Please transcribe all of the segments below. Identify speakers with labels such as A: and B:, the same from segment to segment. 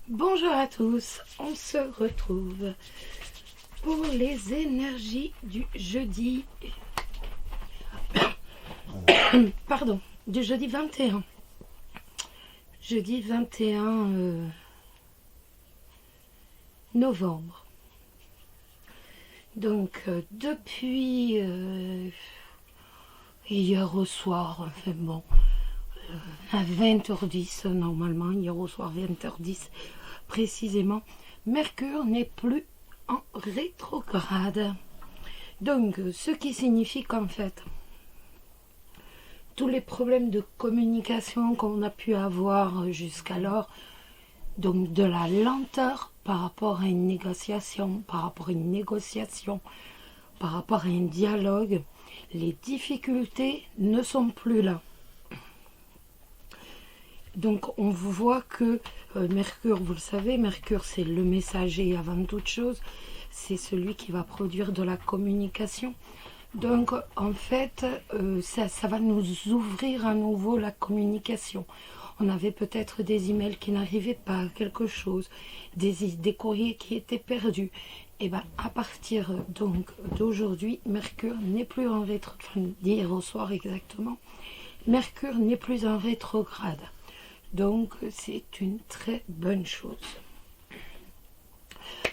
A: Bonjour à tous, on se retrouve pour les énergies du jeudi, du jeudi 21. Jeudi 21 novembre. Donc depuis hier au soir, enfin bon, à 20h10 normalement, hier au soir 20h10 précisément, Mercure n'est plus en rétrograde. Donc ce qui signifie qu'en fait, tous les problèmes de communication qu'on a pu avoir jusqu'alors, donc de la lenteur par rapport à une négociation, par rapport à un dialogue, les difficultés ne sont plus là. Donc on voit que Mercure, vous le savez, Mercure c'est le messager avant toute chose, c'est celui qui va produire de la communication. Donc en fait, ça va nous ouvrir à nouveau la communication. On avait peut-être des emails qui n'arrivaient pas, quelque chose, des courriers qui étaient perdus. Et bien à partir donc d'aujourd'hui, Mercure n'est plus en rétrograde, d'hier au soir exactement, Mercure n'est plus en rétrograde. Donc c'est une très bonne chose.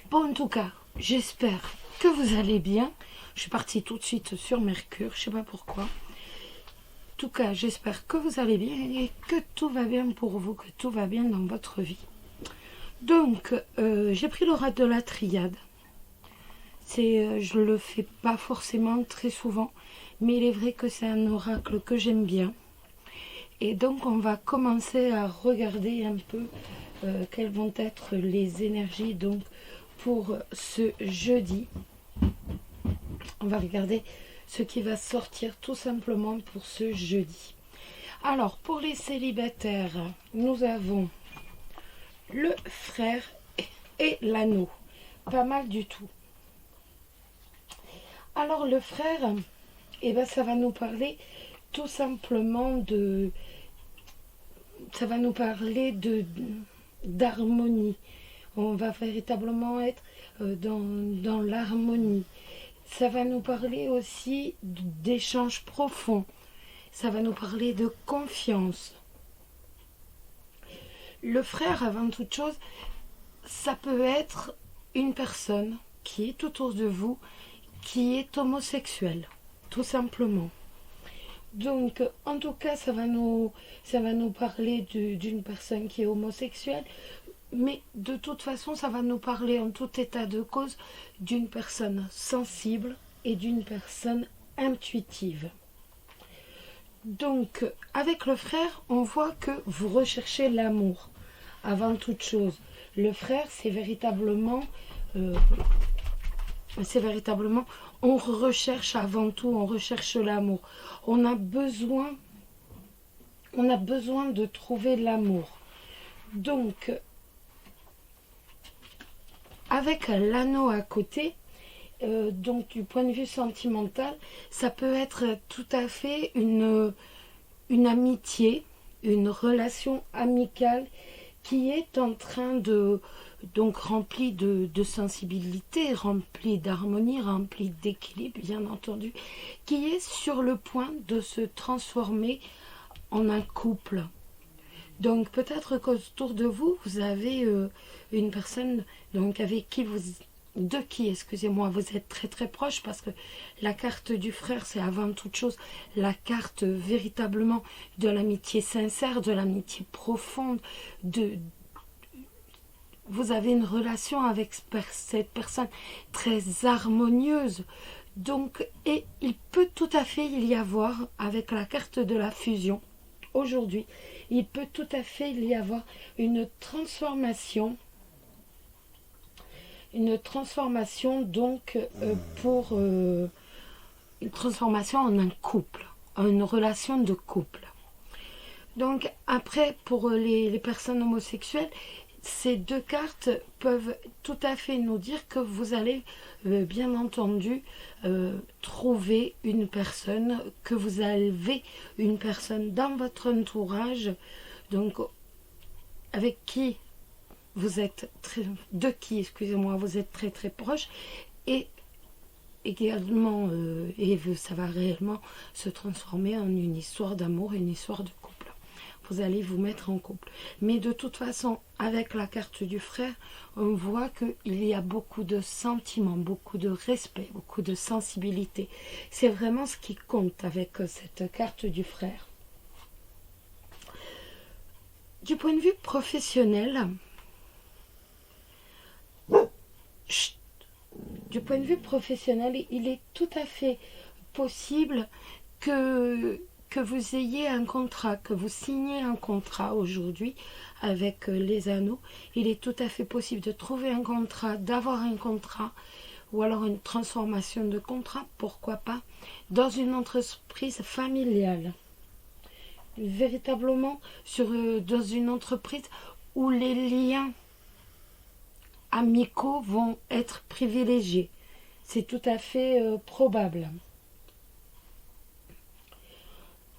A: Bon, en tout cas, j'espère que vous allez bien. Je suis partie tout de suite sur Mercure, je ne sais pas pourquoi. En tout cas, j'espère que vous allez bien et que tout va bien pour vous, que tout va bien dans votre vie. Donc, j'ai pris l'oracle de la triade. Je ne le fais pas forcément très souvent, mais il est vrai que c'est un oracle que j'aime bien. Et donc on va commencer à regarder un peu quelles vont être les énergies donc pour ce jeudi. On va regarder ce qui va sortir tout simplement pour ce jeudi. Alors pour les célibataires, nous avons le frère et l'anneau. Pas mal du tout. Alors le frère, ça va nous parler tout simplement d'harmonie. On va véritablement être dans l'harmonie. Ça va nous parler aussi d'échanges profonds. Ça va nous parler de confiance. Le frère, avant toute chose, ça peut être une personne qui est autour de vous, qui est homosexuelle, tout simplement. Donc, en tout cas, ça va nous parler d'une personne qui est homosexuelle, mais de toute façon, ça va nous parler en tout état de cause d'une personne sensible et d'une personne intuitive. Donc, avec le frère, on voit que vous recherchez l'amour avant toute chose. Le frère, c'est véritablement, on recherche avant tout, on recherche l'amour. On a besoin de trouver l'amour. Donc, avec l'anneau à côté, donc du point de vue sentimental, ça peut être tout à fait une amitié, une relation amicale qui est en train de, donc remplie de sensibilité, remplie d'harmonie, remplie d'équilibre, bien entendu, qui est sur le point de se transformer en un couple. Donc peut-être qu'autour de vous, vous avez une personne donc de qui vous êtes très très proche, parce que la carte du frère, c'est avant toute chose la carte véritablement de l'amitié sincère, de l'amitié profonde, vous avez une relation avec cette personne très harmonieuse. Donc, et il peut tout à fait y avoir, avec la carte de la fusion, aujourd'hui, il peut tout à fait y avoir une transformation donc une transformation en un couple, en une relation de couple. Donc après, pour les personnes homosexuelles, ces deux cartes peuvent tout à fait nous dire que vous allez bien entendu trouver une personne, que vous avez une personne dans votre entourage, donc avec qui vous êtes très, de qui, excusez-moi, vous êtes très très proche, et également, et ça va réellement se transformer en une histoire d'amour, une histoire de couple. Vous allez vous mettre en couple. Mais de toute façon, avec la carte du frère, on voit qu'il y a beaucoup de sentiments, beaucoup de respect, beaucoup de sensibilité. C'est vraiment ce qui compte avec cette carte du frère. Du point de vue professionnel, il est tout à fait possible que vous ayez un contrat, que vous signez un contrat aujourd'hui avec les anneaux. Il est tout à fait possible de trouver un contrat, d'avoir un contrat, ou alors une transformation de contrat, pourquoi pas, dans une entreprise familiale. Véritablement dans une entreprise où les liens amicaux vont être privilégiés. C'est tout à fait probable.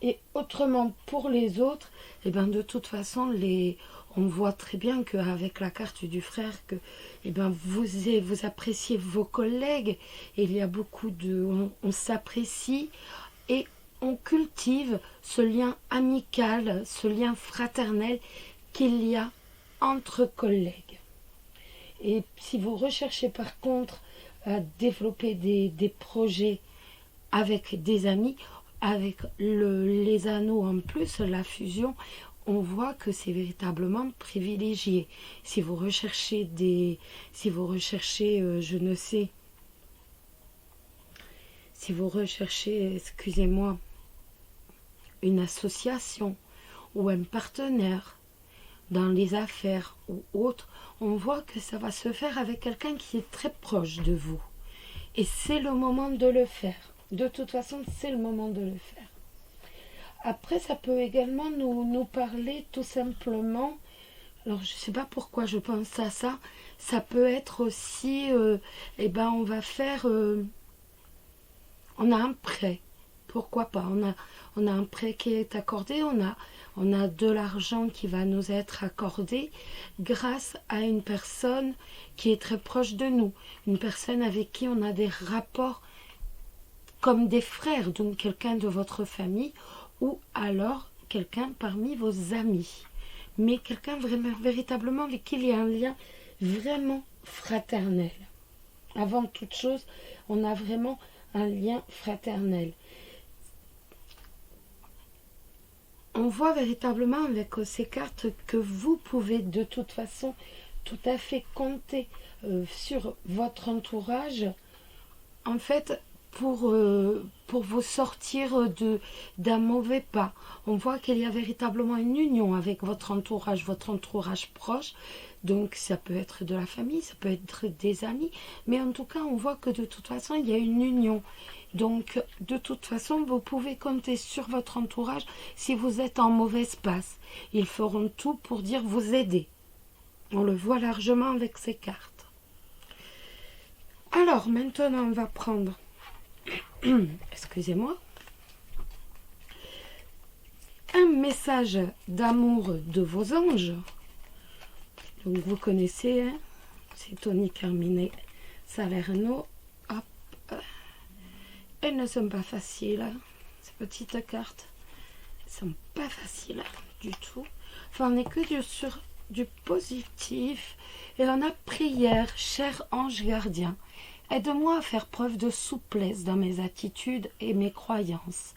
A: Et autrement, pour les autres, eh ben, de toute façon, on voit très bien qu'avec la carte du frère, que eh ben, vous appréciez vos collègues. Il y a beaucoup on s'apprécie et on cultive ce lien amical, ce lien fraternel qu'il y a entre collègues. Et si vous recherchez par contre à développer des projets avec des amis, avec les anneaux en plus, la fusion, on voit que c'est véritablement privilégié. Si vous recherchez excusez-moi, une association ou un partenaire dans les affaires ou autre, on voit que ça va se faire avec quelqu'un qui est très proche de vous. Et c'est le moment de le faire. De toute façon, c'est le moment de le faire. Après, ça peut également nous parler tout simplement. Alors, je ne sais pas pourquoi je pense à ça. Ça peut être aussi, on va faire... on a un prêt. Pourquoi pas? On a un prêt qui est accordé. On a de l'argent qui va nous être accordé grâce à une personne qui est très proche de nous. Une personne avec qui on a des rapports comme des frères, donc quelqu'un de votre famille ou alors quelqu'un parmi vos amis. Mais quelqu'un véritablement avec qui il y a un lien vraiment fraternel. Avant toute chose, on a vraiment un lien fraternel. On voit véritablement avec ces cartes que vous pouvez de toute façon tout à fait compter sur votre entourage, en fait, pour vous sortir d'un mauvais pas. On voit qu'il y a véritablement une union avec votre entourage proche. Donc ça peut être de la famille, ça peut être des amis, mais en tout cas on voit que de toute façon il y a une union. Donc de toute façon vous pouvez compter sur votre entourage si vous êtes en mauvaise passe. Ils feront tout pour dire vous aider. On le voit largement avec ces cartes. Alors maintenant on va prendre excusez-moi, un message d'amour de vos anges. Donc vous connaissez, hein, c'est Tony Carmine Salerno. Hop. Elles ne sont pas faciles, hein, ces petites cartes. Elles ne sont pas faciles du tout. Enfin, on n'est que sur du positif. Et on a prière, cher ange gardien. Aide-moi à faire preuve de souplesse dans mes attitudes et mes croyances.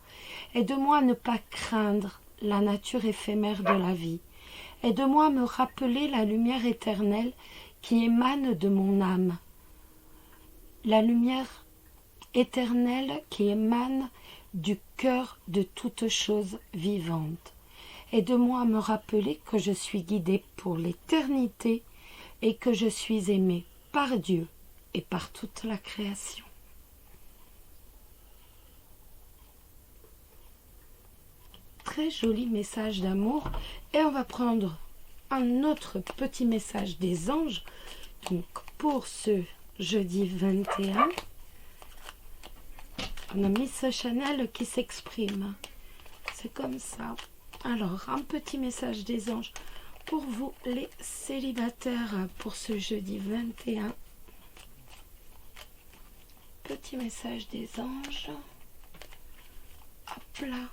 A: Aide-moi à ne pas craindre la nature éphémère de la vie. Aide-moi à me rappeler la lumière éternelle qui émane de mon âme. La lumière éternelle qui émane du cœur de toute chose vivante. Aide-moi à me rappeler que je suis guidée pour l'éternité et que je suis aimée par Dieu et par toute la création. Très joli message d'amour. Et on va prendre un autre petit message des anges. Donc pour ce jeudi 21, on a Miss Chanel qui s'exprime. C'est comme ça. Alors, un petit message des anges pour vous les célibataires pour ce jeudi 21. Petit message des anges. Hop là.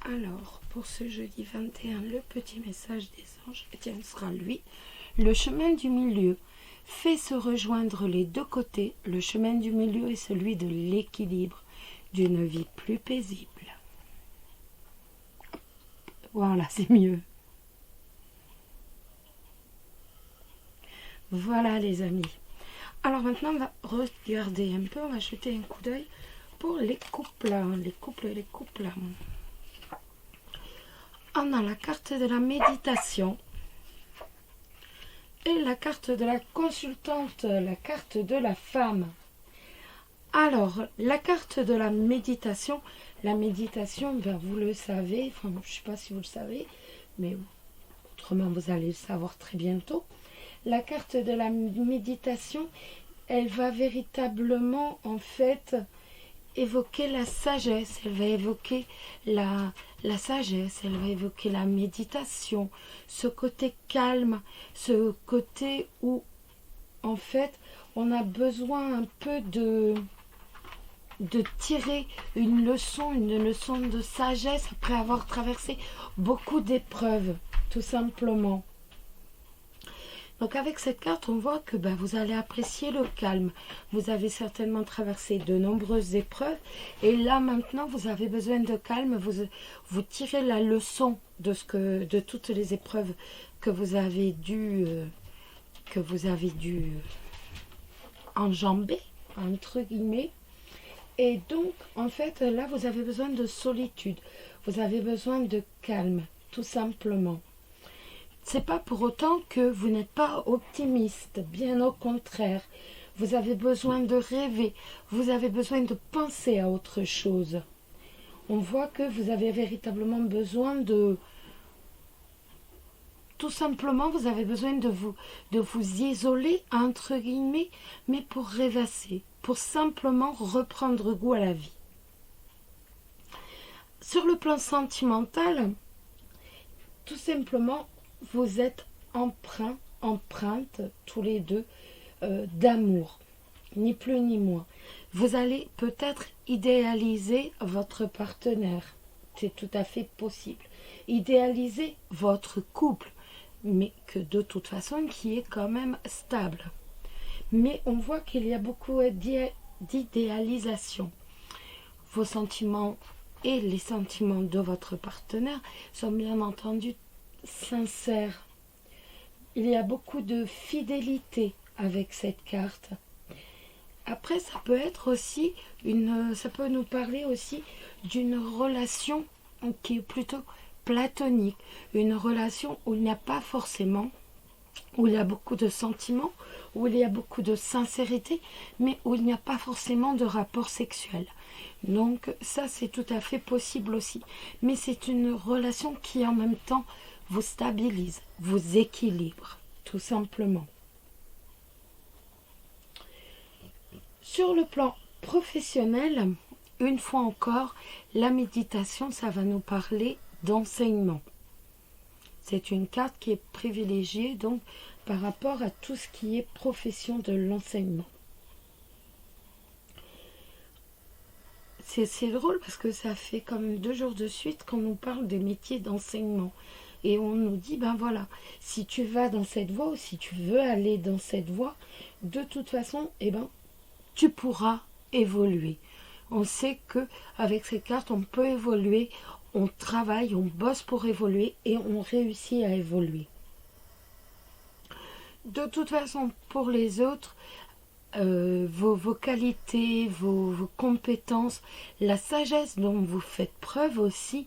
A: Alors, pour ce jeudi 21, le petit message des anges, Étienne sera lui. Le chemin du milieu fait se rejoindre les deux côtés. Le chemin du milieu est celui de l'équilibre, d'une vie plus paisible. Voilà, c'est mieux. Voilà les amis. Alors maintenant, on va regarder un peu, on va jeter un coup d'œil pour les couples. Les couples. On a la carte de la méditation et la carte de la consultante, la carte de la femme. Alors, la carte de la méditation, ben, vous le savez, enfin, je ne sais pas si vous le savez, mais autrement vous allez le savoir très bientôt. La carte de la méditation, elle va véritablement en fait évoquer la sagesse, elle va évoquer la sagesse, elle va évoquer la méditation, ce côté calme, ce côté où en fait on a besoin un peu de tirer une leçon de sagesse après avoir traversé beaucoup d'épreuves, tout simplement. Donc avec cette carte, on voit que vous allez apprécier le calme. Vous avez certainement traversé de nombreuses épreuves. Et là, maintenant, vous avez besoin de calme. Vous tirez la leçon de toutes les épreuves que vous avez dû enjamber, entre guillemets. Et donc, en fait, là, vous avez besoin de solitude. Vous avez besoin de calme, tout simplement. C'est pas pour autant que vous n'êtes pas optimiste, bien au contraire. Vous avez besoin de rêver, vous avez besoin de penser à autre chose. On voit que vous avez véritablement besoin de... Tout simplement, vous avez besoin de vous isoler, entre guillemets, mais pour rêvasser, pour simplement reprendre goût à la vie. Sur le plan sentimental, tout simplement, vous êtes empreintes tous les deux d'amour, ni plus ni moins. Vous allez peut-être idéaliser votre partenaire, c'est tout à fait possible. Idéaliser votre couple, mais que de toute façon qui est quand même stable. Mais on voit qu'il y a beaucoup d'idéalisation. Vos sentiments et les sentiments de votre partenaire sont bien entendu sincère. Il y a beaucoup de fidélité avec cette carte. Après, ça peut être aussi ça peut nous parler aussi d'une relation qui est plutôt platonique, une relation où il n'y a pas forcément, où il y a beaucoup de sentiments, où il y a beaucoup de sincérité, mais où il n'y a pas forcément de rapport sexuel. Donc ça, c'est tout à fait possible aussi. Mais c'est une relation qui en même temps vous stabilise, vous équilibre, tout simplement. Sur le plan professionnel, une fois encore, la méditation, ça va nous parler d'enseignement. C'est une carte qui est privilégiée donc par rapport à tout ce qui est profession de l'enseignement. C'est drôle parce que ça fait quand même 2 jours de suite qu'on nous parle des métiers d'enseignement. Et on nous dit, voilà, si tu vas dans cette voie ou si tu veux aller dans cette voie, de toute façon, tu pourras évoluer. On sait que avec ces cartes, on peut évoluer, on travaille, on bosse pour évoluer et on réussit à évoluer. De toute façon, pour les autres, vos qualités, vos compétences, la sagesse dont vous faites preuve aussi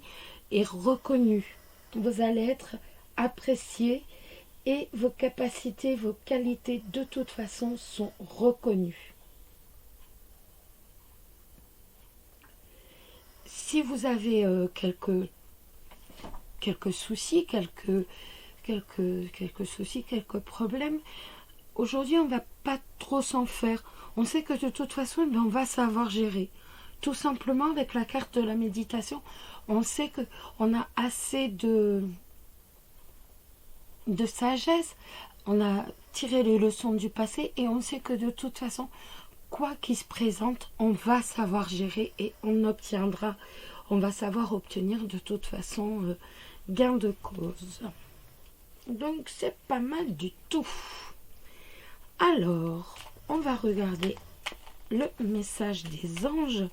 A: est reconnue. Vous allez être apprécié et vos capacités, vos qualités de toute façon sont reconnues. Si vous avez quelques soucis, quelques soucis, quelques problèmes, aujourd'hui on ne va pas trop s'en faire. On sait que de toute façon, eh bien, on va savoir gérer. Tout simplement, avec la carte de la méditation, on sait qu'on a assez de sagesse. On a tiré les leçons du passé et on sait que de toute façon, quoi qu'il se présente, on va savoir gérer et on va savoir obtenir de toute façon gain de cause. Donc c'est pas mal du tout. Alors, on va regarder le message des anges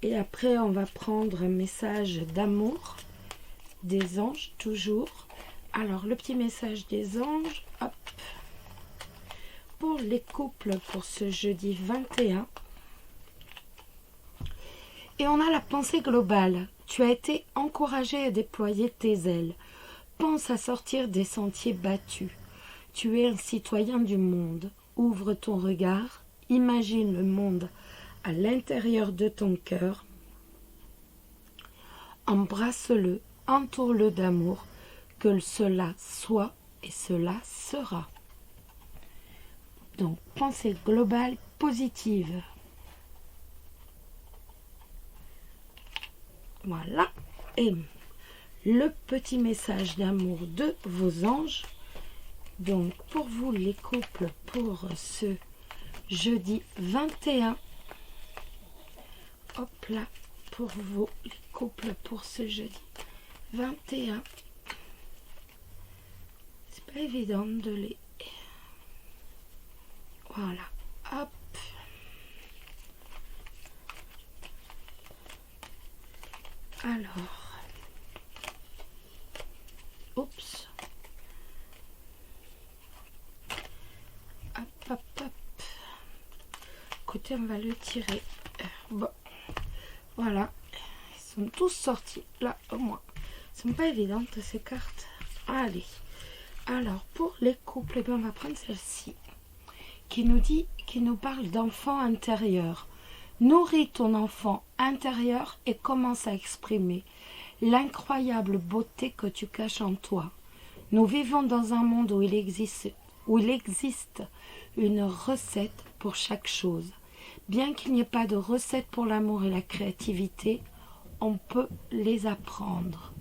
A: et après on va prendre un message d'amour des anges toujours. Alors, le petit message des anges, hop, pour les couples pour ce jeudi 21. Et on a la pensée globale. Tu as été encouragé à déployer tes ailes. Pense à sortir des sentiers battus. Tu es un citoyen du monde. Ouvre ton regard. Imagine le monde à l'intérieur de ton cœur. Embrasse-le, entoure-le d'amour. Que cela soit et cela sera. Donc, pensée globale positive. Voilà. Et le petit message d'amour de vos anges. Donc, pour vous les couples, pour ce jeudi 21. Hop là, pour vous les couples, pour ce jeudi 21. C'est pas évident de les... Voilà. Hop. Alors. Oups. Hop, hop, hop. Écoutez, on va le tirer. Bon. Voilà. Ils sont tous sortis. Là, au moins. Elles sont pas évidentes, ces cartes. Allez. Alors, pour les couples, eh bien, on va prendre celle-ci. Qui nous parle d'enfant intérieur. Nourris ton enfant intérieur et commence à exprimer l'incroyable beauté que tu caches en toi. Nous vivons dans un monde où il existe une recette pour chaque chose. Bien qu'il n'y ait pas de recette pour l'amour et la créativité, on peut les apprendre.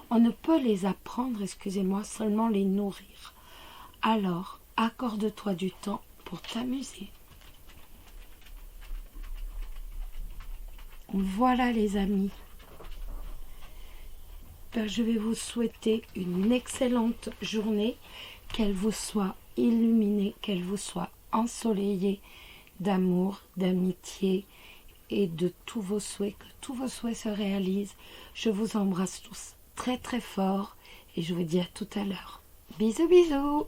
A: On ne peut les apprendre, excusez-moi, seulement les nourrir. Alors, accorde-toi du temps pour t'amuser. Voilà les amis. Je vais vous souhaiter une excellente journée, qu'elle vous soit illuminée, qu'elle vous soit ensoleillée d'amour, d'amitié et de tous vos souhaits, que tous vos souhaits se réalisent. Je vous embrasse tous très très fort et je vous dis à tout à l'heure. Bisous bisous.